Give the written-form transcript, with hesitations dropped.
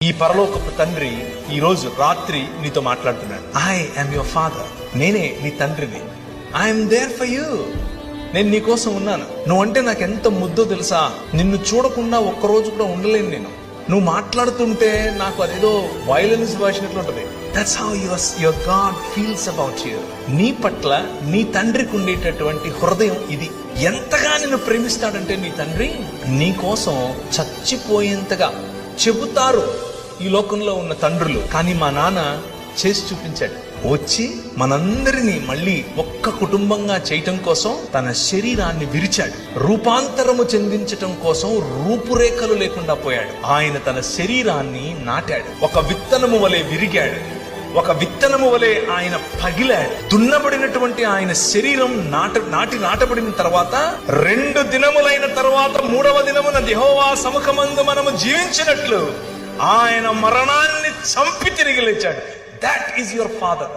ఈ పరలోకపు తండ్రి ఈ రోజు రాత్రి నీతో మాట్లాడుతున్నాడు. I am your father. నేనే నీ తండ్రిని. I'm there for you. నేను నీ కోసం ఉన్నాను. నువ్వు అంటే నాకు ఎంత ముద్దో తెలుసా. నిన్ను చూడకుండా ఒక్కరోజు కూడా ఉండలేను నేను. నువ్వు మాట్లాడుతుంటే నాకు అదేదో వైలెన్స్ భాషనట్లు ఉంటది. That's how your God feels about you. నీ పట్ల నీ తండ్రికి ఉండేటటువంటి హృదయం ఇది. ఎంతగా నిన్ను ప్రేమిస్తాడంటే నీ తండ్రి నీ కోసం చచ్చిపోయేంతగా చెబుతారు ఈ లోకంలో ఉన్న తండ్రులు. కానీ మా నాన్న చేసి చూపించాడు. వచ్చి మనందరినీ మళ్ళీ ఒక్క కుటుంబంగా చేయటం కోసం తన శరీరాన్ని విరిచాడు. రూపాంతరము చెందించటం కోసం రూపురేఖలు లేకుండా పోయాడు. ఆయన తన శరీరాన్ని నాటాడు. ఒక విత్తనము వలె విరిగాడు. ఒక విత్తనము వలె ఆయన పగిలాడు. దున్నబడినటువంటి ఆయన శరీరం నాటబడిన తర్వాత 2 దినములైన తర్వాత 3వ దినమున యెహోవా సముఖమందు మనము జీవించినట్లు ఆయన మరణాన్ని చంపి తిరిగి లేచాడు. That is your father.